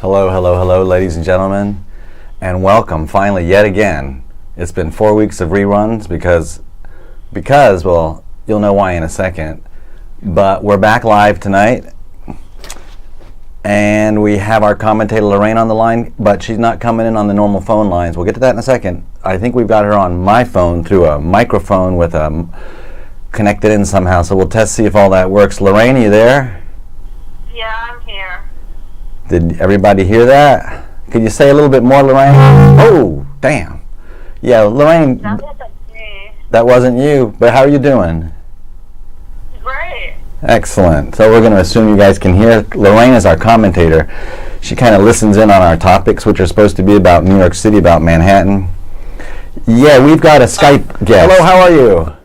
Hello, hello, hello, ladies and gentlemen, and welcome finally yet again. It's been 4 weeks of reruns because, well, you'll know why in a second. But we're back live tonight, and we have our commentator Lorraine on the line, but she's not coming in on the normal phone lines. We'll get to that in a second. I think we've got her on my phone through a microphone with connected in somehow, so we'll test see if all that works. Lorraine, are you there? Yeah, I'm here. Did everybody hear that? Could you say a little bit more, Lorraine? Oh, damn. Yeah, Lorraine. That wasn't me. That wasn't you, but how are you doing? Great. Excellent. So we're going to assume you guys can hear. Lorraine is our commentator. She kind of listens in on our topics, which are supposed to be about New York City, about Manhattan. Yeah, we've got a Skype guest. Hello, how are you?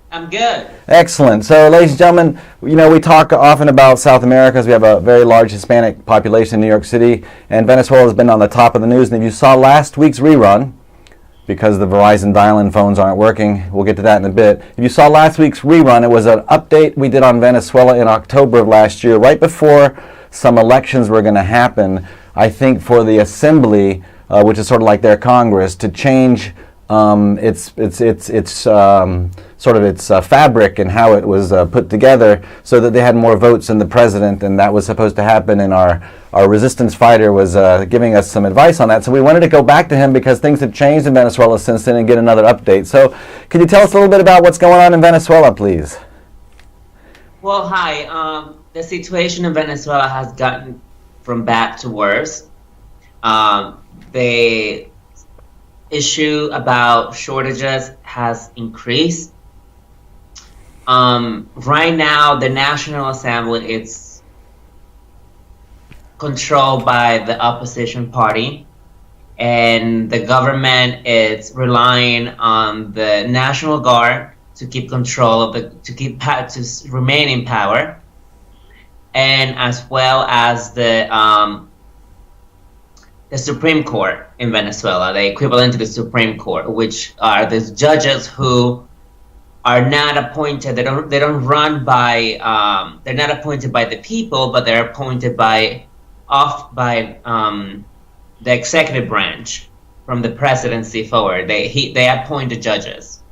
I'm good. Excellent. So, ladies and gentlemen, we talk often about South America, as we have a very large Hispanic population in New York City, and Venezuela has been on the top of the news. And if you saw last week's rerun, because the Verizon dial-in phones aren't working, we'll get to that in a bit. If you saw last week's rerun, it was an update we did on Venezuela in October of last year, right before some elections were going to happen, I think for the Assembly, which is sort of like their Congress, to change its fabric and how it was put together so that they had more votes than the president, and that was supposed to happen, and our resistance fighter was giving us some advice on that. So we wanted to go back to him because things have changed in Venezuela since then and get another update. So could you tell us a little bit about what's going on in Venezuela, please? Well, hi. The situation in Venezuela has gotten from bad to worse. The issue about shortages has increased. Right now, the National Assembly is controlled by the opposition party, and the government is relying on the National Guard to keep control of to remain in power, and as well as the Supreme Court in Venezuela, the equivalent to the Supreme Court, which are the judges who are not appointed. They don't run by. They're not appointed by the people, but they're appointed by the executive branch from the presidency forward. They appoint the judges.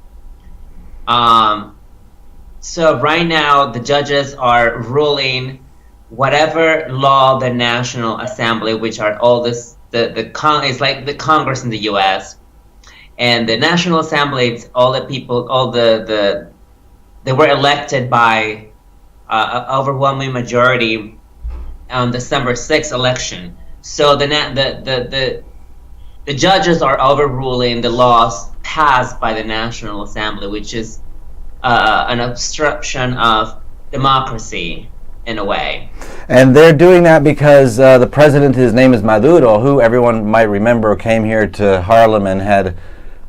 So right now the judges are ruling whatever law the National Assembly, which are all this. It's like the Congress in the U.S. and the National Assembly. It's all the people, they were elected by overwhelming majority on December 6th election. So the judges are overruling the laws passed by the National Assembly, which is an obstruction of democracy in a way. And they're doing that because the president, his name is Maduro, who everyone might remember came here to Harlem and had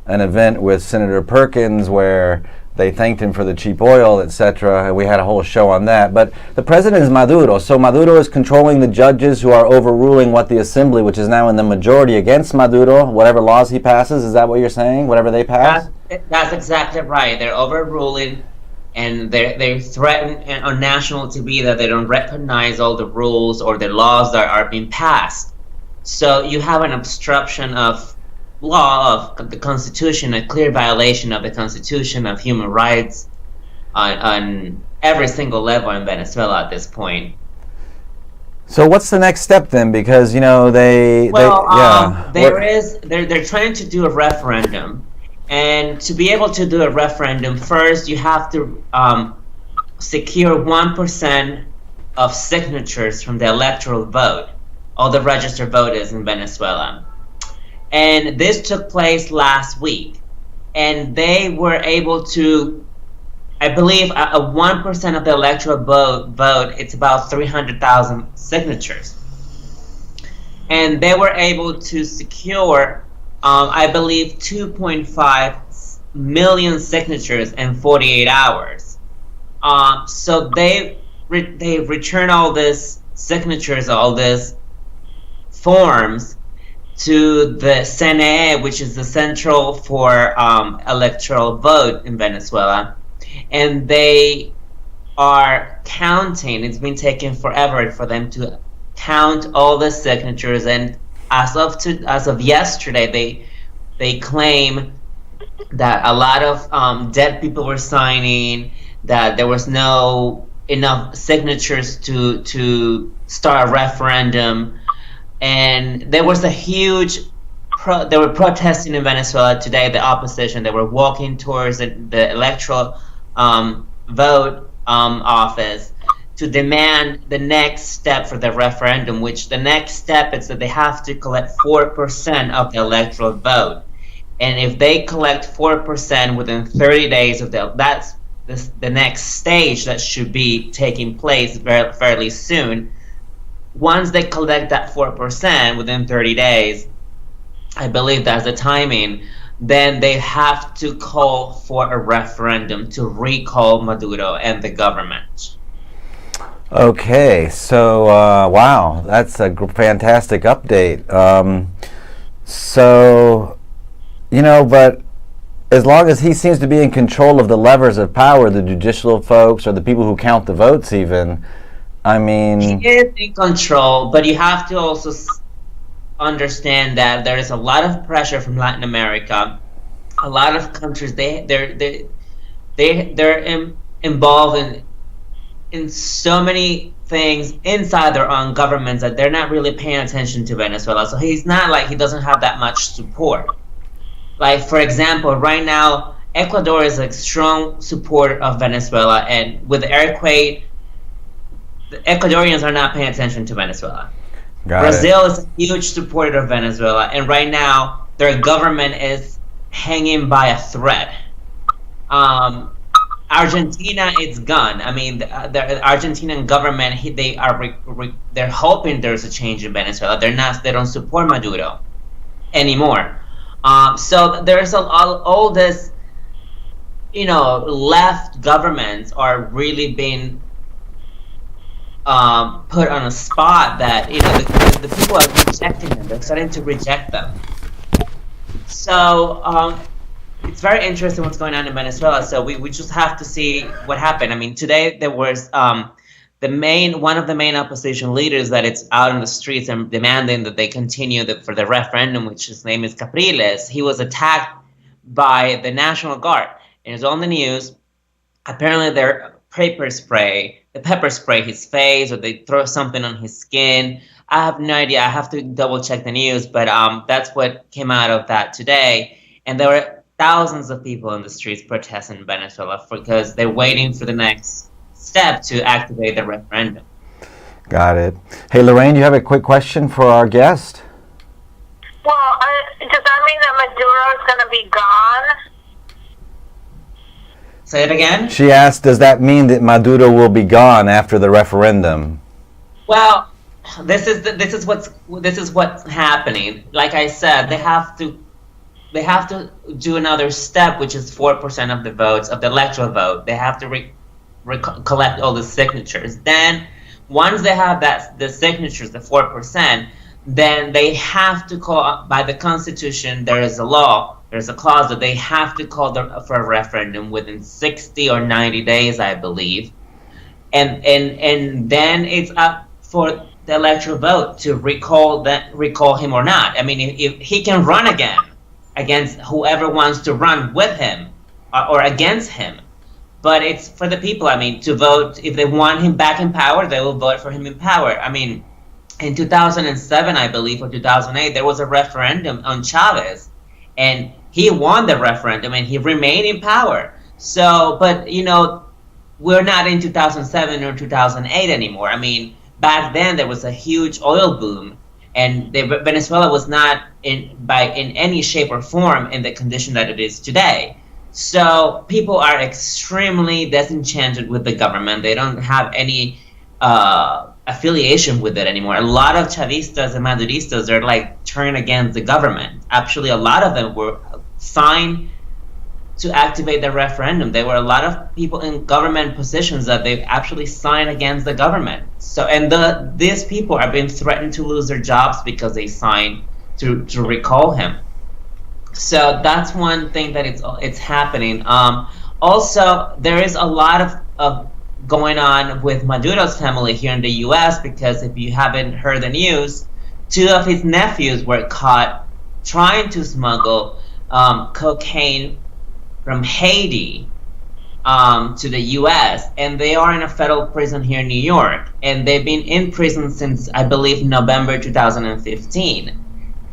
an event with Senator Perkins where they thanked him for the cheap oil, etc. We had a whole show on that. But the president is Maduro, so Maduro is controlling the judges who are overruling what the Assembly, which is now in the majority against Maduro, whatever laws he passes. Is that what you're saying? Whatever they pass? That's exactly right. They're overruling. And they threaten on national TV that they don't recognize all the rules or the laws that are being passed. So you have an obstruction of law of the Constitution, a clear violation of the Constitution, of human rights on every single level in Venezuela at this point. So what's the next step then? Because they're trying to do a referendum. And to be able to do a referendum, first you have to secure 1% of signatures from the electoral vote, all the registered voters in Venezuela. And this took place last week. And they were able to, I believe, a 1% of the electoral vote, it's about 300,000 signatures. And they were able to secure I believe 2.5 million signatures in 48 hours. So they return all these signatures, all these forms to the CNE, which is the Central for Electoral Vote in Venezuela, and they are counting. It's been taking forever for them to count all the signatures, and as of yesterday, they claim that a lot of dead people were signing, that there was no enough signatures to start a referendum, and there was a huge they were protesting in Venezuela today, the opposition. They were walking towards the electoral vote office to demand the next step for the referendum, which the next step is that they have to collect 4% of the electoral vote. And if they collect 4% within 30 days of that's the next stage that should be taking place fairly soon. Once they collect that 4% within 30 days, I believe that's the timing, then they have to call for a referendum to recall Maduro and the government. Okay, so wow, that's a fantastic update. So, but as long as he seems to be in control of the levers of power, the judicial folks or the people who count the votes even, I mean... He is in control, but you have to also understand that there is a lot of pressure from Latin America. A lot of countries, they're involved in so many things inside their own governments that they're not really paying attention to Venezuela. So he's not like he doesn't have that much support. Like, for example, right now, Ecuador is a strong supporter of Venezuela, and with the earthquake, the Ecuadorians are not paying attention to Venezuela. Brazil is a huge supporter of Venezuela, and right now, their government is hanging by a thread. Argentina, it's gone. I mean, the Argentinian government, they're hoping there's a change in Venezuela. They don't support Maduro anymore. So there's all this, left governments are really being put on a spot that, the people are rejecting them. They're starting to reject them. So it's very interesting what's going on in Venezuela. So we just have to see what happened. I mean, today there was one of the main opposition leaders that it's out in the streets and demanding that they continue for the referendum, which his name is Capriles. He was attacked by the National Guard, and it's on the news. Apparently, they pepper spray his face, or they throw something on his skin. I have no idea. I have to double check the news, but that's what came out of that today. And there were thousands of people in the streets protesting in Venezuela because they're waiting for the next step to activate the referendum. Got it. Hey, Lorraine, you have a quick question for our guest? Well, does that mean that Maduro is going to be gone? Say it again? She asked, does that mean that Maduro will be gone after the referendum? Well, this is what's happening. Like I said, they have to do another step, which is 4% of the votes of the electoral vote. They have to collect all the signatures. Then, once they have the signatures, the 4%, then they have to call, by the Constitution, there is a law, there's a clause that they have to call for a referendum within 60 or 90 days, I believe. And then it's up for the electoral vote to recall him or not. I mean, if he can run again against whoever wants to run with him or against him. But it's for the people, I mean, to vote. If they want him back in power, they will vote for him in power. I mean, in 2007, I believe, or 2008, there was a referendum on Chavez, and he won the referendum, and he remained in power. So, but, we're not in 2007 or 2008 anymore. I mean, back then, there was a huge oil boom, and Venezuela was not in any shape or form in the condition that it is today. So people are extremely disenchanted with the government. They don't have any affiliation with it anymore. A lot of Chavistas and Maduristas are like turned against the government. Actually, a lot of them were signed to activate the referendum. There were a lot of people in government positions that they actually signed against the government. So, and these people are being threatened to lose their jobs because they signed to recall him. So that's one thing that it's happening. Also, there is a lot of going on with Maduro's family here in the U.S. because if you haven't heard the news, two of his nephews were caught trying to smuggle cocaine from Haiti to the U.S. and they are in a federal prison here in New York, and they've been in prison since I believe November 2015,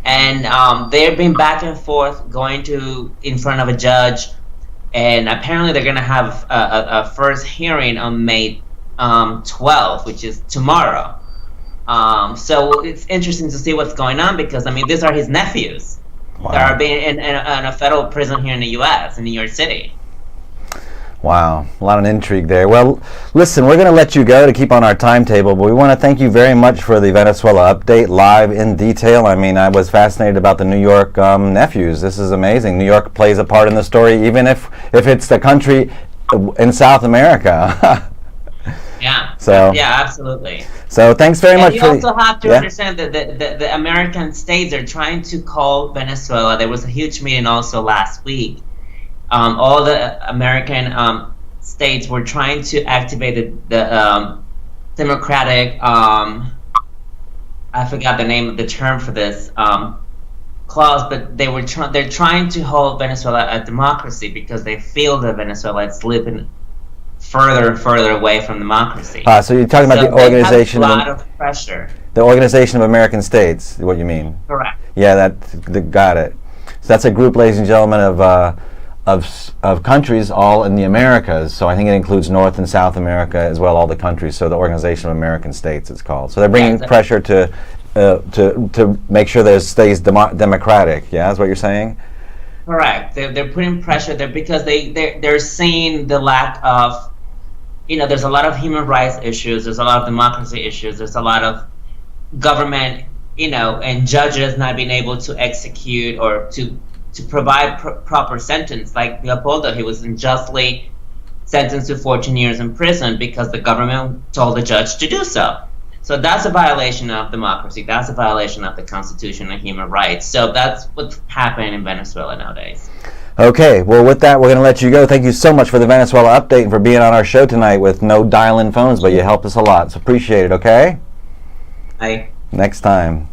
and they've been back and forth going to in front of a judge, and apparently they're going to have a first hearing on May 12th, which is tomorrow. So it's interesting to see what's going on because I mean these are his nephews that are being in a federal prison here in the U.S. in New York City. Wow, a lot of intrigue there. Well, listen, we're going to let you go to keep on our timetable, but we want to thank you very much for the Venezuela update live in detail. I mean, I was fascinated about the New York nephews. This is amazing. New York plays a part in the story, even if it's the country in South America. Yeah. So yeah, absolutely. So thanks very much. You also have to understand that the American states are trying to call Venezuela. There was a huge meeting also last week. All the American states were trying to activate the democratic, I forgot the name of the term for this clause, but they're trying to hold Venezuela a democracy because they feel that Venezuela is slipping further and further away from democracy. So you're talking about the organization. They have a lot of pressure. The Organization of American States, what you mean? Correct. Yeah, got it. So that's a group, ladies and gentlemen, of countries all in the Americas. So I think it includes North and South America as well, all the countries. So the Organization of American States it's called. So they're bringing pressure to make sure that it stays democratic. Yeah, that's what you're saying? Correct. They're putting pressure there because they're seeing the lack of, there's a lot of human rights issues, there's a lot of democracy issues, there's a lot of government, and judges not being able to execute or to provide proper sentence. Like Leopoldo, he was unjustly sentenced to 14 years in prison because the government told the judge to do so. So that's a violation of democracy. That's a violation of the Constitution and human rights. So that's what's happening in Venezuela nowadays. Okay, well, with that, we're going to let you go. Thank you so much for the Venezuela update and for being on our show tonight with no dial-in phones, but you helped us a lot. So appreciate it, okay? Bye. Next time.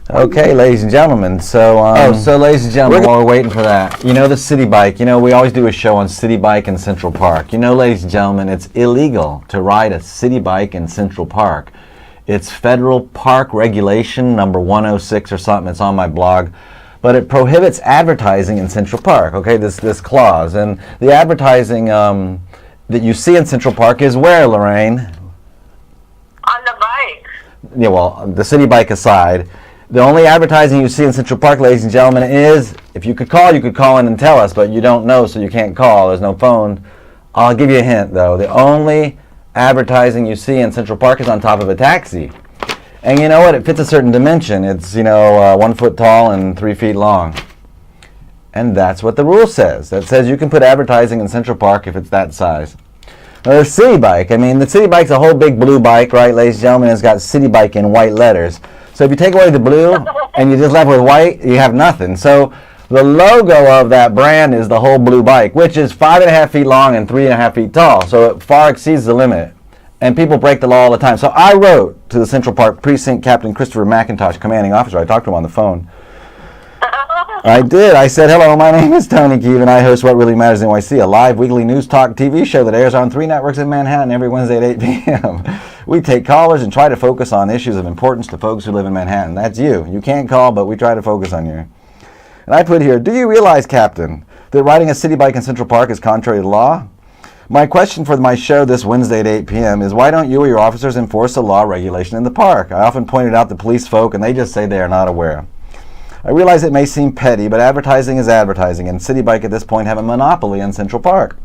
Okay, ladies and gentlemen, so ladies and gentlemen, while we're waiting for that, the city bike, we always do a show on city bike in Central Park. Ladies and gentlemen, it's illegal to ride a city bike in Central Park. It's federal park regulation number 106 or something. It's on my blog. But it prohibits advertising in Central Park, okay, this clause. And the advertising that you see in Central Park is where, Lorraine? On the bike. Yeah, well, the city bike aside, the only advertising you see in Central Park, ladies and gentlemen, is, if you could call in and tell us, but you don't know, so you can't call. There's no phone. I'll give you a hint, though. The only advertising you see in Central Park is on top of a taxi. And you know what? It fits a certain dimension. It's, 1 foot tall and 3 feet long. And that's what the rule says. That says you can put advertising in Central Park if it's that size. Now, the city bike, the city bike's a whole big blue bike, right, ladies and gentlemen? It's got city bike in white letters. So if you take away the blue and you just left with white, you have nothing. So the logo of that brand is the whole blue bike, which is 5.5 feet long and 3.5 feet tall. So it far exceeds the limit. And people break the law all the time. So I wrote to the Central Park Precinct Captain Christopher McIntosh, commanding officer. I talked to him on the phone. I did. I said, hello, my name is Tony Keevan. I host What Really Matters in NYC, a live weekly news talk TV show that airs on 3 networks in Manhattan every Wednesday at 8 p.m. We take callers and try to focus on issues of importance to folks who live in Manhattan. That's you. You can't call, but we try to focus on you. And I put here, do you realize, Captain, that riding a city bike in Central Park is contrary to law? My question for my show this Wednesday at 8 p.m. is, why don't you or your officers enforce the law regulation in the park? I often pointed out to police folk, and they just say they are not aware. I realize it may seem petty, but advertising is advertising, and City Bike at this point have a monopoly in Central Park.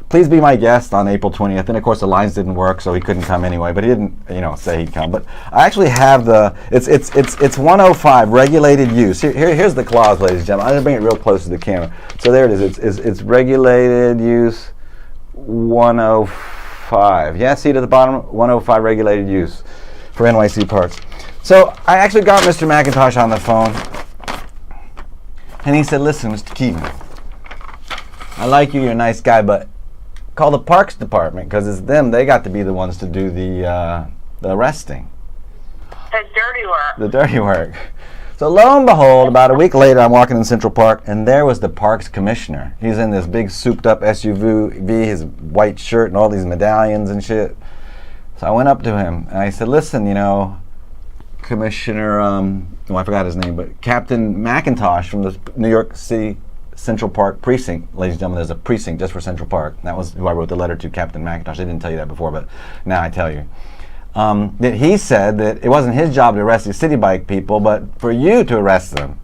Please be my guest on April 20th. And of course the lines didn't work, so he couldn't come anyway, but he didn't, say he'd come. But I actually have it's 105, regulated use. Here's the clause, ladies and gentlemen. I'm gonna bring it real close to the camera. So there it is. It's regulated use 105. Yeah, see it at the bottom, 105 regulated use for NYC parks. So I actually got Mr. McIntosh on the phone, and he said, listen, Mr. Keevan, I like you, you're a nice guy, but call the Parks Department because it's them. They got to be the ones to do the arresting. The dirty work. The dirty work. So lo and behold, about a week later, I'm walking in Central Park, and there was the Parks Commissioner. He's in this big souped-up SUV, his white shirt, and all these medallions and shit. So I went up to him, and I said, listen, you know, Commissioner, I forgot his name, but Captain McIntosh from the New York City Central Park precinct. Ladies and gentlemen, there's a precinct just for Central Park. That was who I wrote the letter to, Captain McIntosh. I didn't tell you that before, but now I tell you. That he said that it wasn't his job to arrest these city bike people, but for you to arrest them.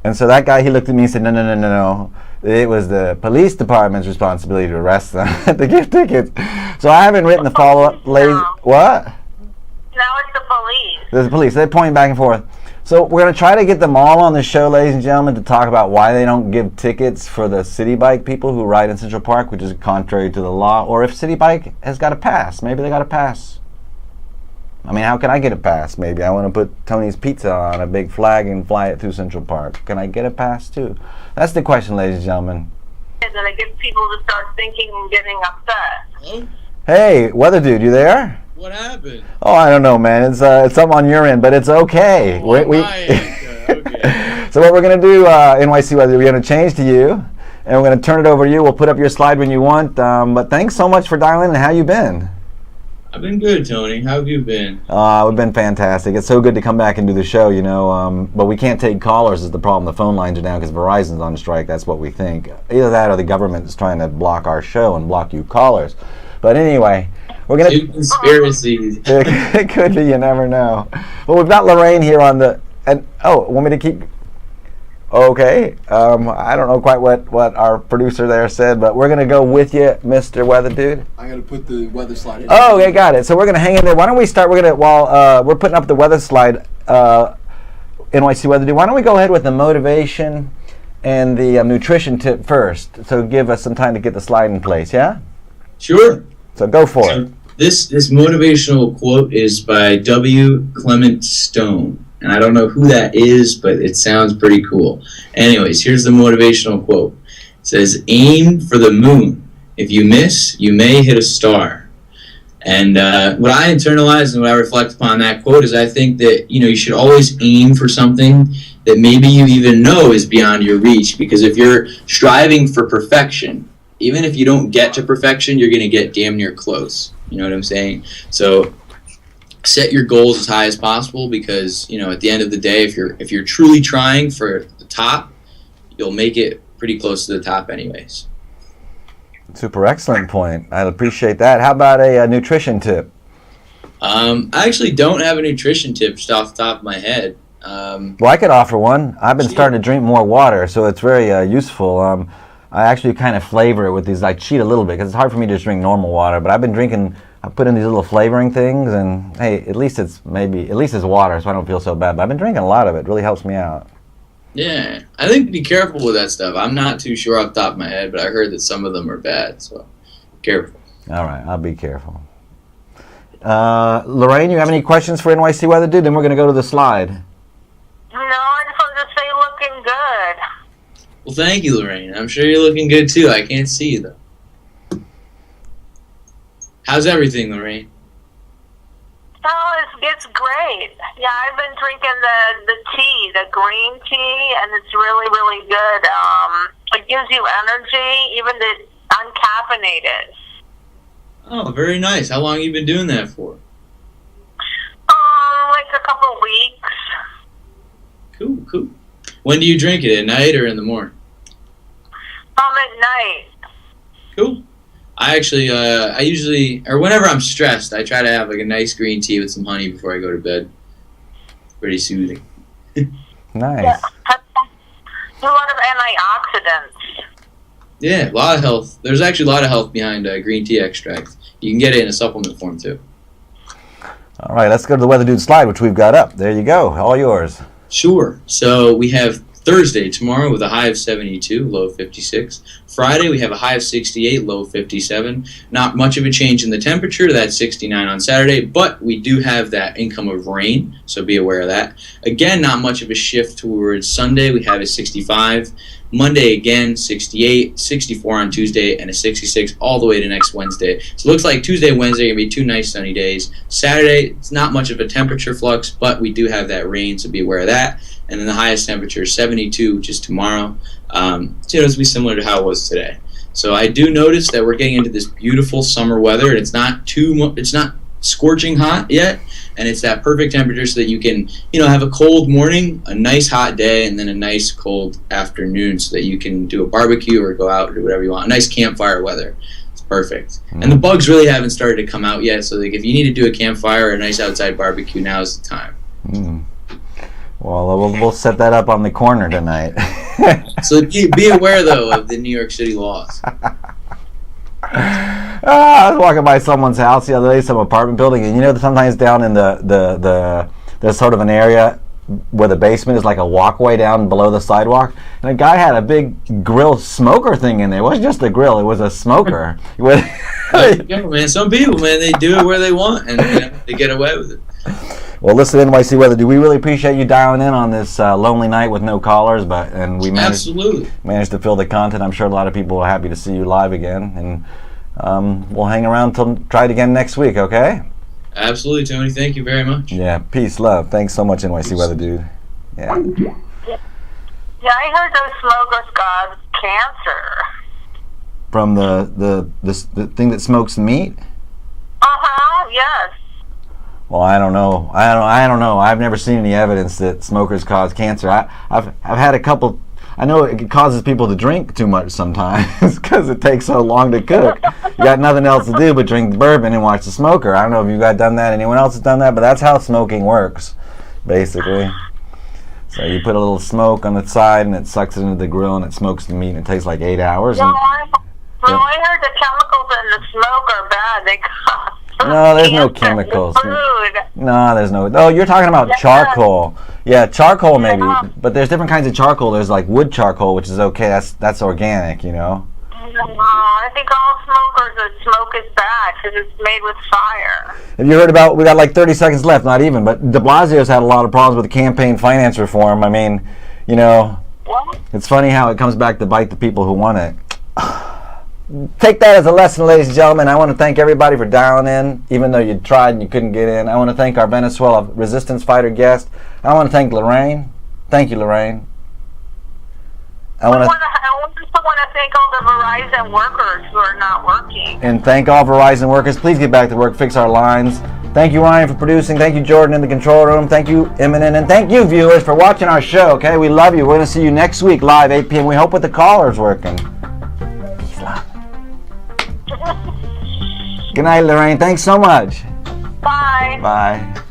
And so that guy, he looked at me and said, no. It was the police department's responsibility to arrest them, to give tickets. So I haven't written the follow-up. What? Now it's the police. There's the police. They're pointing back and forth. So we're going to try to get them all on the show, ladies and gentlemen, to talk about why they don't give tickets for the city bike people who ride in Central Park, which is contrary to the law, or if city bike has got a pass. Maybe they got a pass. I mean, how can I get a pass? Maybe I want to put Tony's Pizza on a big flag and fly it through Central Park. Can I get a pass too? That's the question, ladies and gentlemen. And then it gets people to start thinking and getting upset. Hello? Hey, weather dude, you there? What happened? Oh, I don't know, man. It's something on your end, but it's okay. Oh, okay. So what we're gonna do, NYC Weather, we're gonna change to you, and we're gonna turn it over to you. We'll put up your slide when you want. But thanks so much for dialing in. How you been? I've been good, Tony. How have you been? We've been fantastic. It's so good to come back and do the show, you know. But we can't take callers is the problem. The phone lines are down because Verizon's on strike. That's what we think. Either that or the government is trying to block our show and block you callers. But anyway, we're going Two conspiracies. It could be, you never know. Well, we've got Lorraine here on the... want me to keep... Okay. I don't know quite what our producer there said, but we're going to go with you, Mr. Weather Dude. I got to put the weather slide in. Oh, okay, got it. So we're going to hang in there. Why don't we start? While we're putting up the weather slide, NYC Weather Dude, why don't we go ahead with the motivation and the nutrition tip first? So give us some time to get the slide in place, yeah? Sure. So go for it. This motivational quote is by W. Clement Stone. And I don't know who that is, but it sounds pretty cool. Anyways, here's the motivational quote. It says, aim for the moon. If you miss, you may hit a star. And what I internalize and what I reflect upon that quote is I think that, you know, you should always aim for something that maybe you even know is beyond your reach. Because if you're striving for perfection, even if you don't get to perfection, you're going to get damn near close. You know what I'm saying? So set your goals as high as possible because, you know, at the end of the day, if you're truly trying for the top, you'll make it pretty close to the top anyways. Super excellent point. I appreciate that. How about a nutrition tip? I actually don't have a nutrition tip just off the top of my head. Well, I could offer one. I've been starting to drink more water, so it's very useful. I actually kind of flavor it with these. I cheat a little bit because it's hard for me to just drink normal water, but I've been drinking. I put in these little flavoring things, and hey, at least it's water, so I don't feel so bad. But I've been drinking a lot of it. It really helps me out. Yeah, I think be careful with that stuff. I'm not too sure off the top of my head, but I heard that some of them are bad, so careful. All right, I'll be careful. Lorraine, you have any questions for NYC Weather Dude? Then we're going to go to the slide. No, I just wanted to say looking good. Well, thank you, Lorraine. I'm sure you're looking good, too. I can't see you, though. How's everything, Lorraine? Oh, it's great. Yeah, I've been drinking the tea, the green tea, and it's really, really good. It gives you energy, even the uncaffeinated. Oh, very nice. How long have you been doing that for? Like a couple weeks. Cool. When do you drink it, at night or in the morning? At night. Cool. I actually, I usually, or whenever I'm stressed, I try to have like a nice green tea with some honey before I go to bed. Pretty soothing. Nice. Yeah, a lot of antioxidants. Yeah, a lot of health. There's actually a lot of health behind green tea extract. You can get it in a supplement form too. All right, let's go to the Weather Dude slide, which we've got up. There you go. All yours. Sure. So we have Thursday tomorrow with a high of 72, low of 56. Friday we have a high of 68, low of 57. Not much of a change in the temperature. That's 69 on Saturday, but we do have that income of rain, so be aware of that. Again, not much of a shift towards Sunday. We have a 65, Monday again, 68, 64 on Tuesday, and a 66 all the way to next Wednesday. So it looks like Tuesday and Wednesday are going to be 2 nice sunny days. Saturday, it's not much of a temperature flux, but we do have that rain, so be aware of that. And then the highest temperature is 72, which is tomorrow. So it's be similar to how it was today. So I do notice that we're getting into this beautiful summer weather, and it's not scorching hot yet, and it's that perfect temperature so that you can, have a cold morning, a nice hot day, and then a nice cold afternoon so that you can do a barbecue or go out or do whatever you want. A nice campfire weather. It's perfect. And the bugs really haven't started to come out yet, so if you need to do a campfire or a nice outside barbecue, now is the time. Well, we'll set that up on the corner tonight. So be aware, though, of the New York City laws. I was walking by someone's house the other day, some apartment building, and sometimes down in there's sort of an area where the basement is like a walkway down below the sidewalk, and a guy had a big grill smoker thing in there. It wasn't just a grill; it was a smoker. Man, some people, they do it where they want, and they get away with it. Well, listen, NYC Weather, do we really appreciate you dialing in on this lonely night with no callers, and we managed to fill the content. I'm sure a lot of people are happy to see you live again, and we'll hang around till try it again next week, okay? Absolutely, Tony. Thank you very much. Yeah, peace, love. Thanks so much, NYC Weather, dude. Yeah. Yeah, I heard those smokers got cancer. From the thing that smokes meat? Yes. Well, I don't know. I don't know. I've never seen any evidence that smokers cause cancer. I've had a couple. I know it causes people to drink too much sometimes because it takes so long to cook. You got nothing else to do but drink bourbon and watch the smoker. I don't know if you guys done that. Anyone else has done that? But that's how smoking works, basically. So you put a little smoke on the side and it sucks it into the grill and it smokes the meat and it takes like 8 hours. I heard the chemicals in the smoke are bad. They cause no, there's no chemicals. No, there's no. Oh, you're talking about charcoal. Yeah, charcoal maybe. But there's different kinds of charcoal. There's like wood charcoal, which is okay. That's organic, No, I think all smokers that smoke is bad because it's made with fire. Have you heard about? We got like 30 seconds left, not even. But De Blasio's had a lot of problems with the campaign finance reform. I mean, What? It's funny how it comes back to bite the people who want it. Take that as a lesson, ladies and gentlemen. I want to thank everybody for dialing in, even though you tried and you couldn't get in. I want to thank our Venezuela resistance fighter guest. I want to thank Lorraine. Thank you, Lorraine. I also want to thank all the Verizon workers who are not working. And thank all Verizon workers. Please get back to work, fix our lines. Thank you, Ryan, for producing. Thank you, Jordan, in the control room. Thank you, Eminent. And thank you, viewers, for watching our show, okay? We love you. We're going to see you next week, live, 8 p.m. We hope with the callers working. Peace, love. Good night, Lorraine. Thanks so much. Bye. Bye.